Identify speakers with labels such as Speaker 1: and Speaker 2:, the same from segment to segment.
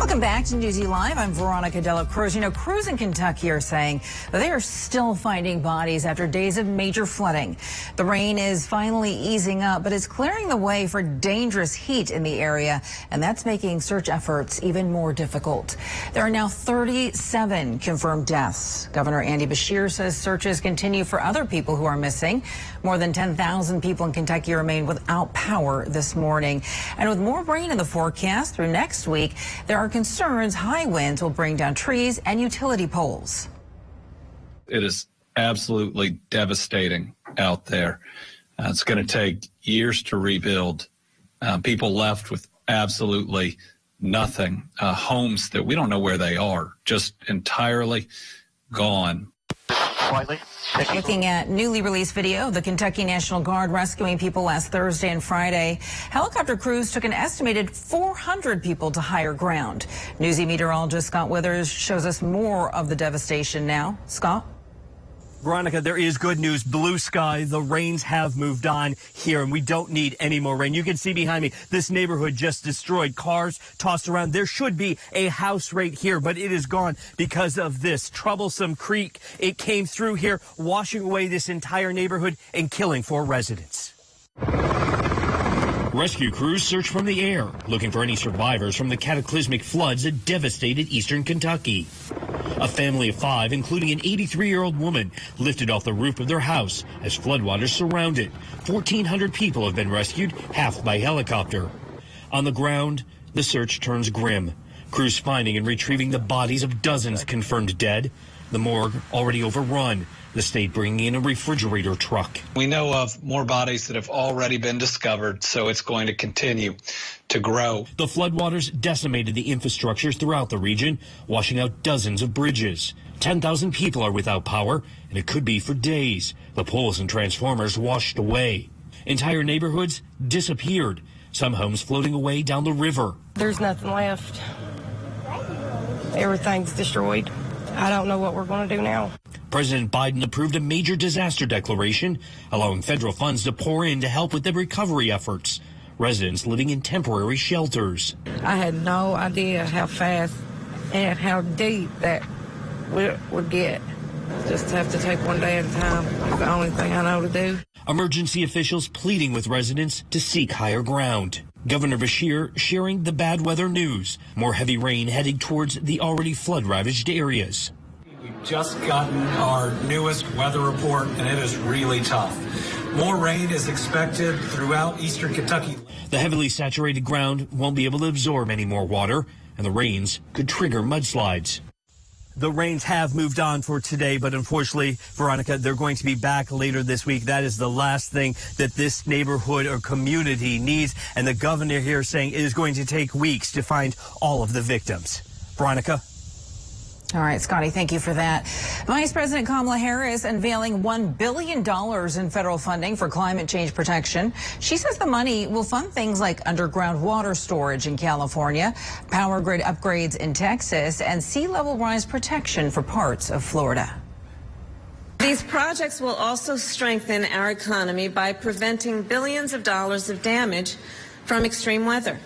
Speaker 1: Welcome back to Newsy Live. I'm Veronica Dela Cruz. Crews in Kentucky are saying that they are still finding bodies after days of major flooding. The rain is finally easing up, but it's clearing the way for dangerous heat in the area, and that's making search efforts even more difficult. There are now 37 confirmed deaths. Governor Andy Beshear says searches continue for other people who are missing. More than 10,000 people in Kentucky remain without power this morning. And with more rain in the forecast through next week, there are concerns high winds will bring down trees and utility poles.
Speaker 2: It is absolutely devastating out there. It's going to take years to rebuild. People left with absolutely nothing. Homes that we don't know where they are, just entirely gone.
Speaker 1: Looking at newly released video of the Kentucky National Guard rescuing people last Thursday and Friday. Helicopter crews took an estimated 400 people to higher ground. Newsy meteorologist Scott Withers shows us more of the devastation now. Scott?
Speaker 3: Veronica, there is good news. Blue sky. The rains have moved on here, and we don't need any more rain. You can see behind me, this neighborhood just destroyed. Cars tossed around. There should be a house right here, but it is gone because of this troublesome creek. It came through here, washing away this entire neighborhood and killing 4 residents.
Speaker 4: Rescue crews search from the air, looking for any survivors from the cataclysmic floods that devastated eastern Kentucky. A family of 5, including an 83-year-old woman, lifted off the roof of their house as floodwaters surround it. 1,400 people have been rescued, half by helicopter. On the ground, the search turns grim. Crews finding and retrieving the bodies of dozens confirmed dead. The morgue already overrun. The state bringing in a refrigerator truck.
Speaker 2: We know of more bodies that have already been discovered, so it's going to continue to grow.
Speaker 4: The floodwaters decimated the infrastructures throughout the region, washing out dozens of bridges. 10,000 people are without power, and it could be for days. The poles and transformers washed away. Entire neighborhoods disappeared, some homes floating away down the river.
Speaker 5: There's nothing left. Everything's destroyed. I don't know what we're going to do now.
Speaker 4: President Biden approved a major disaster declaration, allowing federal funds to pour in to help with the recovery efforts. Residents living in temporary shelters.
Speaker 5: I had no idea how fast and how deep that would get. Just have to take one day at a time. It's the only thing I know to do.
Speaker 4: Emergency officials pleading with residents to seek higher ground. Governor Beshear sharing the bad weather news. More heavy rain heading towards the already flood-ravaged areas.
Speaker 6: We've just gotten our newest weather report, and it is really tough. More rain is expected throughout eastern Kentucky.
Speaker 4: The heavily saturated ground won't be able to absorb any more water, and the rains could trigger mudslides.
Speaker 3: The rains have moved on for today, but unfortunately, Veronica, they're going to be back later this week. That is the last thing that this neighborhood or community needs. And the governor here saying it is going to take weeks to find all of the victims. Veronica?
Speaker 1: All right, Scotty, thank you for that. Vice President Kamala Harris unveiling $1 billion in federal funding for climate change protection. She says the money will fund things like underground water storage in California, power grid upgrades in Texas, and sea level rise protection for parts of Florida.
Speaker 7: These projects will also strengthen our economy by preventing billions of dollars of damage from extreme weather.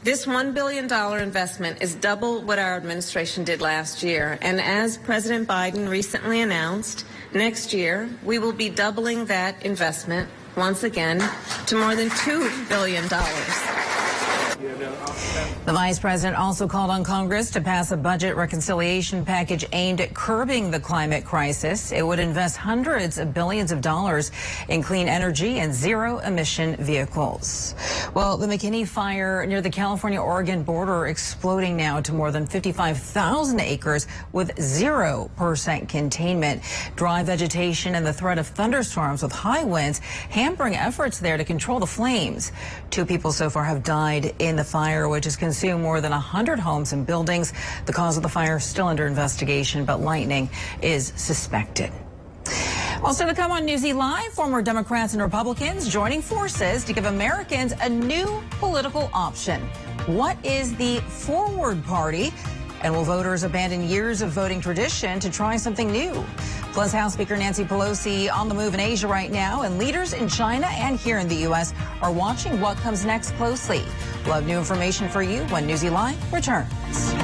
Speaker 7: This $1 billion investment is double what our administration did last year. And as President Biden recently announced, next year we will be doubling that investment once again to more than $2 billion.
Speaker 1: The vice president also called on Congress to pass a budget reconciliation package aimed at curbing the climate crisis. It would invest hundreds of billions of dollars in clean energy and zero-emission vehicles. Well, the McKinney fire near the California-Oregon border exploding now to more than 55,000 acres with 0% containment. Dry vegetation and the threat of thunderstorms with high winds hampering efforts there to control the flames. 2 people so far have died in the fire, which has consumed more than 100 homes and buildings. The cause of the fire is still under investigation, but lightning is suspected. Also to come on Newsy Live, former Democrats and Republicans joining forces to give Americans a new political option. What is the Forward Party? And will voters abandon years of voting tradition to try something new? Plus, House Speaker Nancy Pelosi on the move in Asia right now, and leaders in China and here in the U.S. are watching what comes next closely. We'll have new information for you when Newsy Live returns.